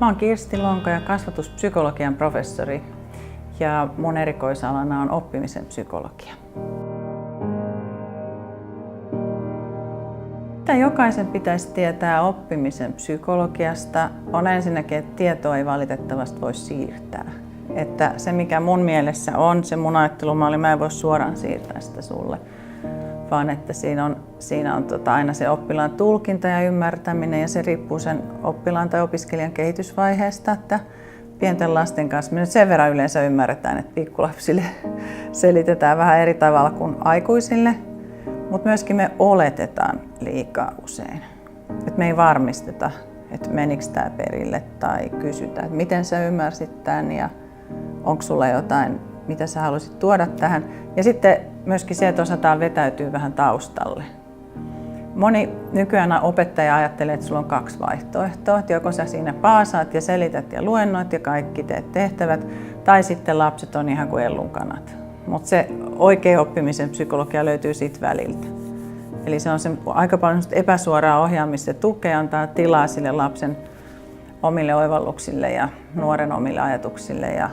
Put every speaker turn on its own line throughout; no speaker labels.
Mä oon Kirsti Lonka ja kasvatuspsykologian professori ja mun erikoisalana on oppimisen psykologia. Mitä jokaisen pitäisi tietää oppimisen psykologiasta on ensinnäkin, että tietoa ei valitettavasti voi siirtää. Että se mikä mun mielessä on, se mun ajattelumalli, mä en voi suoraan siirtää sitä sulle. Vaan että siinä on aina se oppilaan tulkinta ja ymmärtäminen ja se riippuu sen oppilaan tai opiskelijan kehitysvaiheesta. Että pienten lasten kanssa me nyt sen verran yleensä ymmärretään, että pikkulapsille selitetään vähän eri tavalla kuin aikuisille. Mutta myöskin me oletetaan liikaa usein. Et me ei varmisteta, että menikö tämä perille tai kysytään, että miten sä ymmärsit tämän ja onko sulla jotain, mitä sä haluaisit tuoda tähän. Ja sitten myöskin se, että osataan vetäytyä vähän taustalle. Moni nykyään opettaja ajattelee, että sulla on 2 vaihtoehtoa. Että joko sä siinä paasaat ja selität ja luennoit ja kaikki teet tehtävät, tai sitten lapset on ihan kuin ellunkanat. Mutta se oikea oppimisen psykologia löytyy siitä väliltä. Eli se on aika paljon epäsuoraa ohjaamista ja tukea, antaa tilaa sille lapsen omille oivalluksille ja nuoren omille ajatuksille ja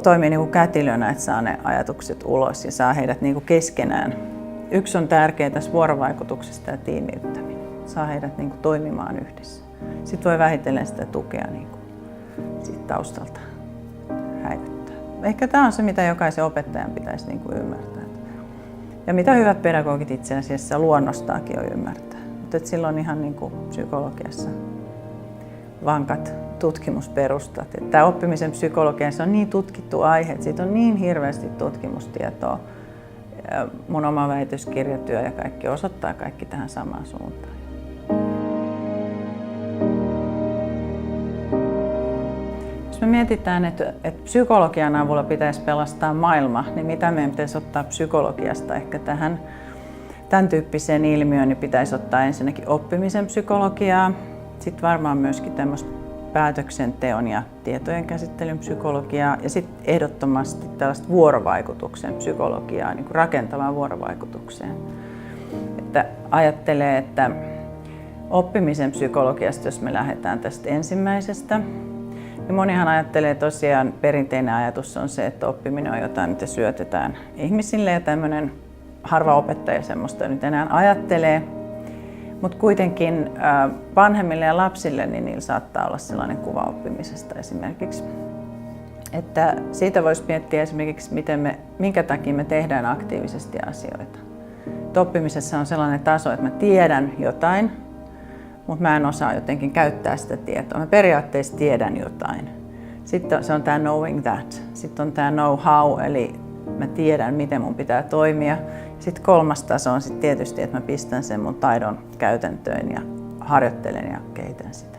toimii niin kuin kätilönä, että saa ne ajatukset ulos ja saa heidät niin kuin keskenään. Yksi on tärkeää tässä vuorovaikutuksesta ja tiimiyttäminen. Saa heidät niin kuin toimimaan yhdessä. Sitten voi vähitellen sitä tukea niin kuin siitä taustalta häivyttää. Ehkä tämä on se, mitä jokaisen opettajan pitäisi niin kuin ymmärtää. Ja mitä hyvät pedagogit itse asiassa luonnostaankin jo ymmärtää. Mutta silloin ihan niin kuin psykologiassa vankat tutkimusperustat. Tämä oppimisen psykologia se on niin tutkittu aihe, että siitä on niin hirveästi tutkimustietoa. Mun oma väitöskirjatyö ja kaikki osoittaa kaikki tähän samaan suuntaan. Jos me mietitään, että psykologian avulla pitäisi pelastaa maailma, niin mitä meidän pitäisi ottaa psykologiasta ehkä tähän tämän tyyppiseen ilmiöön, niin pitäisi ottaa ensinnäkin oppimisen psykologiaa, sitten varmaan myöskin tämmöistä päätöksenteon ja tietojen käsittelyn psykologiaa ja sitten ehdottomasti tällaista vuorovaikutuksen psykologiaa, niin kuin rakentavaan vuorovaikutukseen. Että ajattelee, että oppimisen psykologiasta, jos me lähdetään tästä ensimmäisestä, niin monihan ajattelee tosiaan, perinteinen ajatus on se, että oppiminen on jotain, mitä syötetään ihmisille ja tämmöinen harva opettaja semmoista nyt enää ajattelee. Mutta kuitenkin vanhemmille ja lapsille niin niillä saattaa olla sellainen kuva oppimisesta esimerkiksi. Että siitä voisi miettiä esimerkiksi, minkä takia me tehdään aktiivisesti asioita. Oppimisessa on sellainen taso, että mä tiedän jotain, mutta mä en osaa jotenkin käyttää sitä tietoa. Mä periaatteessa tiedän jotain. Sitten se on tämä knowing that. Sitten on tämä know how, eli mä tiedän, miten mun pitää toimia. Sitten 3. taso on sitten tietysti, että mä pistän sen mun taidon käytäntöön ja harjoittelen ja kehitän sitä.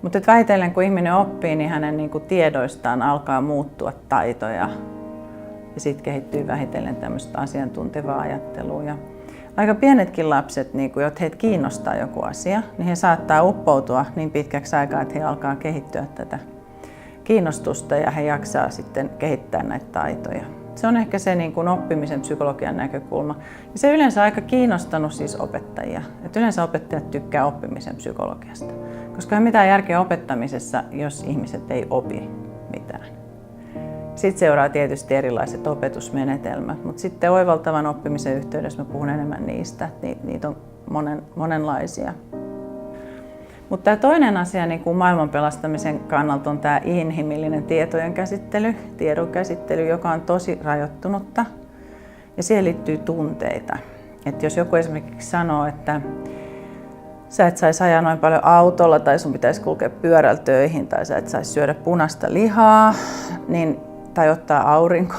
Mutta vähitellen kun ihminen oppii, niin hänen niinku tiedoistaan alkaa muuttua taitoja. Ja sitten kehittyy vähitellen tämmöistä asiantuntevaa ajattelua. Ja aika pienetkin lapset, niin kun heitä kiinnostaa joku asia, niin he saattaa uppoutua niin pitkäksi aikaa, että he alkaa kehittyä tätä kiinnostusta ja he jaksaa sitten kehittää näitä taitoja. Se on ehkä se niin kuin oppimisen psykologian näkökulma. Ja se yleensä on aika kiinnostanut siis opettajia. Et yleensä opettajat tykkää oppimisen psykologiasta. Koska ei ole mitään järkeä opettamisessa, jos ihmiset ei opi mitään. Sitten seuraa tietysti erilaiset opetusmenetelmät, mutta sitten oivaltavan oppimisen yhteydessä mä puhun enemmän niistä. Niitä on monenlaisia. Mutta tämä toinen asia niin kuin maailman pelastamisen kannalta on tämä inhimillinen tietojen käsittely, tiedon käsittely, joka on tosi rajoittunutta ja siihen liittyy tunteita. Et jos joku esimerkiksi sanoo, että sä et saisi ajaa noin paljon autolla tai sun pitäisi kulkea pyörällä töihin tai sä et saisi syödä punaista lihaa tai ottaa aurinko,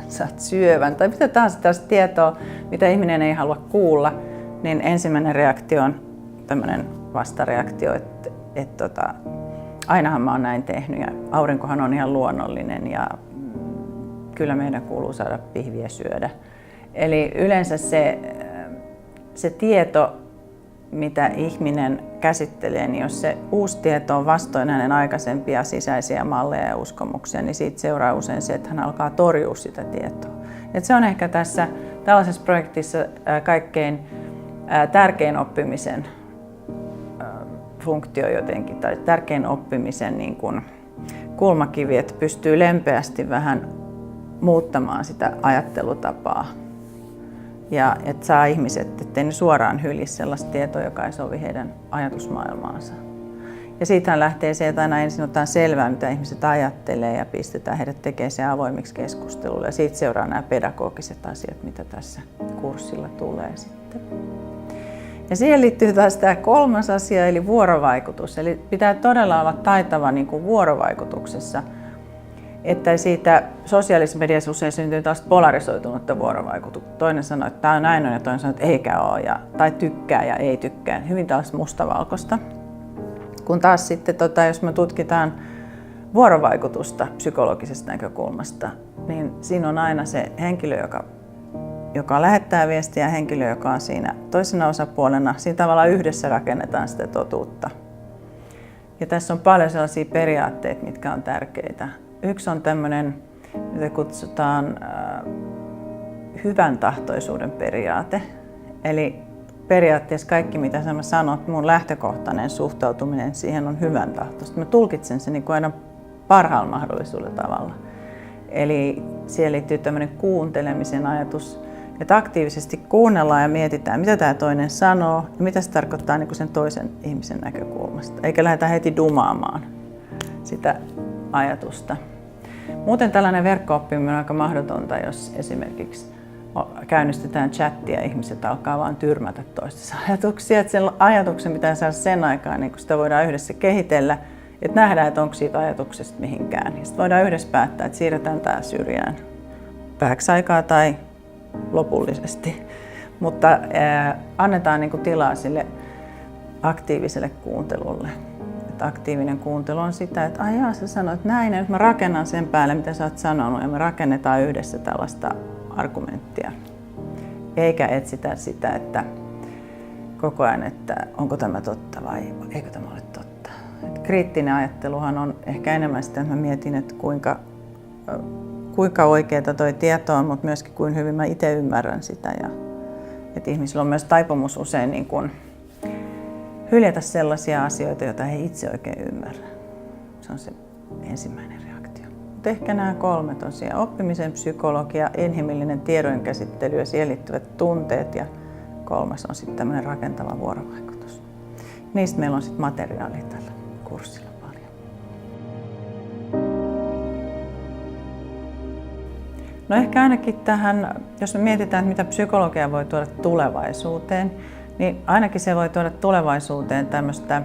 saat syövän tai mitä tahansa tällaista tietoa, mitä ihminen ei halua kuulla, niin ensimmäinen reaktio on tämmöinen vastareaktio, että ainahan mä oon näin tehnyt ja aurinkohan on ihan luonnollinen ja kyllä meidän kuuluu saada pihviä syödä. Eli yleensä se tieto, mitä ihminen käsittelee, niin jos se uusi tieto on vastoin hänen aikaisempia sisäisiä malleja ja uskomuksia, niin siitä seuraa usein se, että hän alkaa torjua sitä tietoa. Et se on ehkä tässä tällaisessa projektissa kaikkein tärkein oppimisen funktio jotenkin, tai tärkein oppimisen niin kuin kulmakivi, että pystyy lempeästi vähän muuttamaan sitä ajattelutapaa. Ja että saa ihmiset, ettei ne suoraan hylisi sellaista tietoa, joka ei sovi heidän ajatusmaailmaansa. Ja siitähän lähtee se, että aina ensin otetaan selvää, mitä ihmiset ajattelee ja pistetään heidät tekemään se avoimiksi keskustelulle. Ja siitä seuraa nämä pedagogiset asiat, mitä tässä kurssilla tulee sitten. Ja siihen liittyy taas tämä kolmas asia, eli vuorovaikutus. Eli pitää todella olla taitava niin kuin vuorovaikutuksessa, että siitä sosiaalisessa mediassa usein syntyy tällaista polarisoitunutta vuorovaikutusta. Toinen sanoo, että tämä on näin ja toinen sanoo, että eikä ole, tai tykkää ja ei tykkää. Hyvin tällaista mustavalkoista. Kun taas sitten, jos me tutkitaan vuorovaikutusta psykologisesta näkökulmasta, niin siinä on aina se henkilö, joka lähettää viestiä, ja henkilö, joka on siinä toisena osapuolena. Siinä tavallaan yhdessä rakennetaan sitä totuutta. Ja tässä on paljon sellaisia periaatteita, mitkä on tärkeitä. Yksi on tämmöinen, mitä kutsutaan hyvän tahtoisuuden periaate. Eli periaatteessa kaikki, mitä sä sanot, mun lähtökohtainen suhtautuminen siihen on hyvän tahtoista. Mä tulkitsen sen niin kuin aina parhaalla mahdollisuudella tavalla. Eli siihen liittyy tämmöinen kuuntelemisen ajatus, että aktiivisesti kuunnellaan ja mietitään, mitä tämä toinen sanoo ja mitä se tarkoittaa niin kuin sen toisen ihmisen näkökulmasta. Eikä lähdetä heti dumaamaan sitä ajatusta. Muuten tällainen verkko-oppiminen on aika mahdotonta, jos esimerkiksi käynnistetään chattia ja ihmiset alkaa vaan tyrmätä toistensa ajatuksia. Että sen ajatuksen pitää saada sen aikaan, niin kun sitä voidaan yhdessä kehitellä, että nähdään, että onko siitä ajatuksesta mihinkään. Ja sitten voidaan yhdessä päättää, että siirretään tämä syrjään vähäksi aikaa tai lopullisesti. Mutta annetaan niin kuin tilaa sille aktiiviselle kuuntelulle. Että aktiivinen kuuntelu on sitä, että aijaa, sä sanoit näin ja nyt mä rakennan sen päälle, mitä sä oot sanonut, ja me rakennetaan yhdessä tällaista argumenttia. Eikä etsitä sitä, että koko ajan, että onko tämä totta vai eikö tämä ole totta. Et kriittinen ajatteluhan on ehkä enemmän sitä, että mä mietin, että kuinka oikeaa toi tieto on, mutta myöskin kuinka hyvin mä itse ymmärrän sitä. Ja, että ihmisillä on myös taipumus usein niin kuin hyljätä sellaisia asioita, joita he itse oikein ymmärrä. Se on se ensimmäinen reaktio. Mutta ehkä nämä kolme tosiaan: oppimisen psykologia, inhimillinen tiedonkäsittely ja siihen liittyvät tunteet, ja kolmas on sitten tämmöinen rakentava vuorovaikutus. Niistä meillä on sitten materiaalia tällä kurssilla paljon. No ehkä ainakin tähän, jos me mietitään, että mitä psykologia voi tuoda tulevaisuuteen, niin ainakin se voi tuoda tulevaisuuteen tämmöistä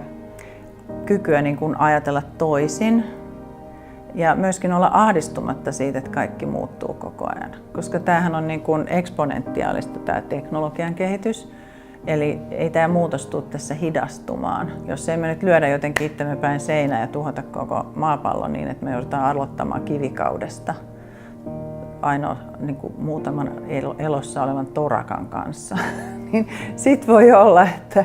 kykyä niin kuin ajatella toisin ja myöskin olla ahdistumatta siitä, että kaikki muuttuu koko ajan. Koska tämähän on niin kuin eksponentiaalista tämä teknologian kehitys, eli ei tämä muutos tule tässä hidastumaan. Jos ei me nyt lyödä jotenkin itsemme päin seinään ja tuhota koko maapallo niin, että me joudutaan aloittamaan kivikaudesta ainoa niin kuin muutaman elossa olevan torakan kanssa, niin sit voi olla, että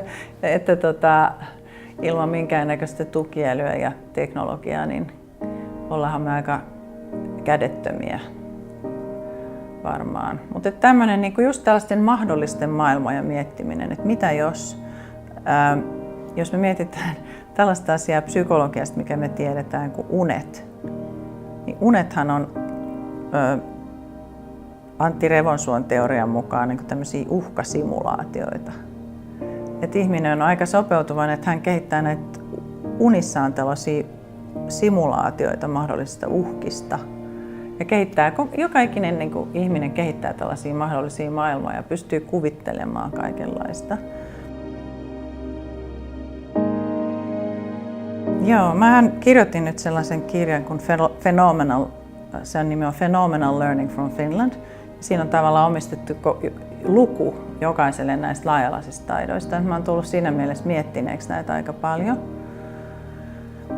ilman minkäännäköistä tukiälyä ja teknologiaa, niin ollaanhan me aika kädettömiä varmaan. Mutta tämmöinen niin kuin just tällaisten mahdollisten maailmojen miettiminen, että mitä jos me mietitään tällaista asiaa psykologiasta, mikä me tiedetään kuin unet, niin unethan on Antti Revonsuon teorian mukaan niin tämmöisiä uhkasimulaatioita. Et ihminen on aika sopeutuvainen, että hän kehittää näitä unissaan tällaisia simulaatioita mahdollisista uhkista. Ja joka ikinen niin kuin ihminen kehittää tällaisia mahdollisia maailmoja ja pystyy kuvittelemaan kaikenlaista. Joo, mä kirjoitin nyt sellaisen kirjan kuin sen nimi on Phenomenal Learning from Finland. Siinä on tavallaan omistettu luku jokaiselle näistä laaja-alaisista taidoista. Mä oon tullut siinä mielessä miettineeksi näitä aika paljon.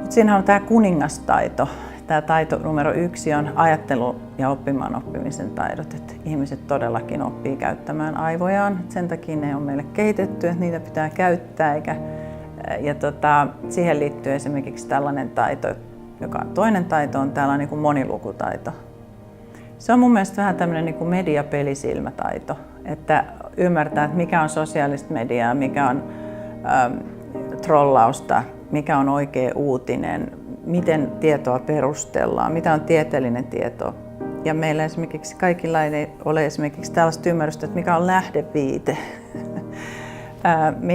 Mut siinä on tämä kuningastaito. Tämä taito numero 1 on ajattelu ja oppimisen taidot. Että ihmiset todellakin oppii käyttämään aivojaan. Sen takia ne on meille kehitetty, että niitä pitää käyttää. Siihen liittyy esimerkiksi tällainen taito, joka on toinen taito, on tällainen niin kuin monilukutaito. Se on mun mielestä vähän tämmöinen niin kuin mediapelisilmätaito, että ymmärtää, että mikä on sosiaalista mediaa, mikä on trollausta, mikä on oikea uutinen, miten tietoa perustellaan, mitä on tieteellinen tieto. Ja meillä esimerkiksi kaikilla ei ole esimerkiksi tällaista ymmärrystä, että mikä on lähdeviite,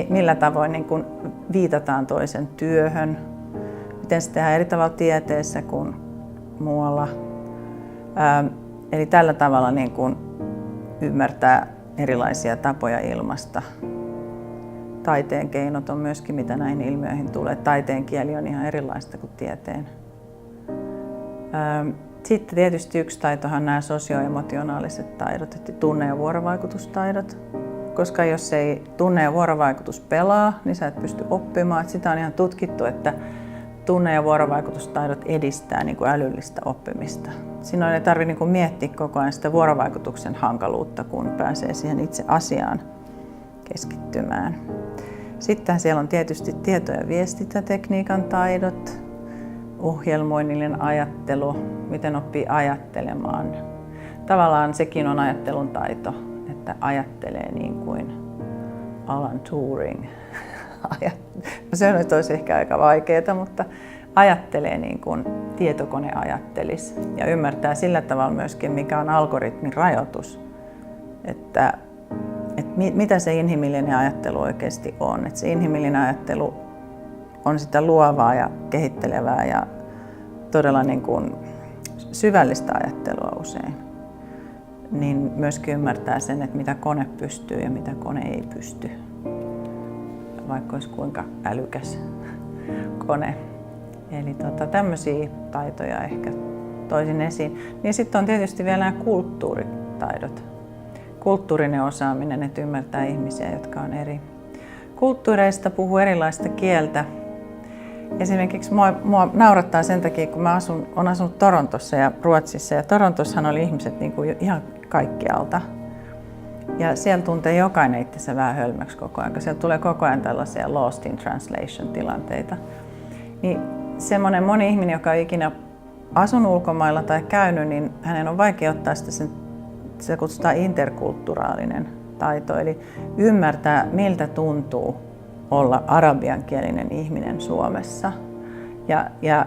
millä tavoin niin kuin viitataan toisen työhön, miten se tehdään eri tavalla tieteessä kuin muualla. Eli tällä tavalla niin kuin ymmärtää erilaisia tapoja ilmaista. Taiteen keinot on myöskin, mitä näihin ilmiöihin tulee. Taiteen kieli on ihan erilaista kuin tieteen. Sitten tietysti yksi taitohan nämä sosioemotionaaliset taidot, että tunne- ja vuorovaikutustaidot. Koska jos ei tunne- ja vuorovaikutus pelaa, niin sä et pysty oppimaan. Sitä on ihan tutkittu, että tunne- ja vuorovaikutustaidot edistää niin kuin älyllistä oppimista. Siinä ei tarvitse niin kuin miettiä koko ajan sitä vuorovaikutuksen hankaluutta, kun pääsee siihen itse asiaan keskittymään. Sitten siellä on tietysti tieto- ja viestintätekniikan taidot, ohjelmoinnillinen ajattelu, miten oppii ajattelemaan. Tavallaan sekin on ajattelun taito, että ajattelee niin kuin Alan Turing. Se nyt olisi ehkä aika vaikeaa, mutta ajattelee niin kuin tietokone ajattelisi ja ymmärtää sillä tavalla myöskin, mikä on algoritmin rajoitus, että mitä se inhimillinen ajattelu oikeasti on. Että se inhimillinen ajattelu on sitä luovaa ja kehittelevää ja todella niin kuin syvällistä ajattelua usein. Niin myöskin ymmärtää sen, että mitä kone pystyy ja mitä kone ei pysty, vaikka olisi kuinka älykäs kone. Eli tämmöisiä taitoja ehkä toisin esiin. Niin sitten on tietysti vielä nämä kulttuuritaidot. Kulttuurinen osaaminen, että ymmärtää ihmisiä, jotka on eri kulttuureista, puhuu erilaista kieltä. Esimerkiksi mua naurattaa sen takia, kun mä olen asunut Torontossa ja Ruotsissa. Ja Torontossahan oli ihmiset niin kuin ihan kaikkialta. Ja siellä tuntee jokainen itsensä vähän hölmöksi koko ajan, kun siellä tulee koko ajan tällaisia lost in translation -tilanteita. Niin semmoinen moni ihminen, joka on ikinä asunut ulkomailla tai käynyt, niin hänen on vaikea ottaa se kutsutaan interkulturaalinen taito, eli ymmärtää, miltä tuntuu olla arabiankielinen ihminen Suomessa ja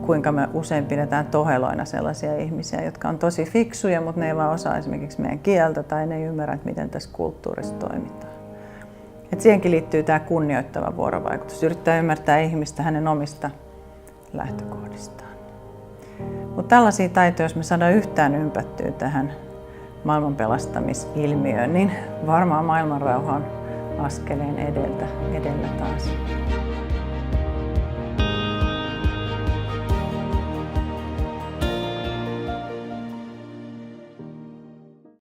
kuinka me usein pidetään toheloina sellaisia ihmisiä, jotka on tosi fiksuja, mutta ne ei vaan osaa esimerkiksi meidän kieltä tai ne ei ymmärrä, miten tässä kulttuurissa toimitaan. Et siihenkin liittyy tämä kunnioittava vuorovaikutus, yrittää ymmärtää ihmistä hänen omista lähtökohdistaan. Mutta tällaisia taitoja, jos me saadaan yhtään ympättyä tähän maailman pelastamisilmiöön, niin varmaan maailmanrauha on askeleen edellä taas.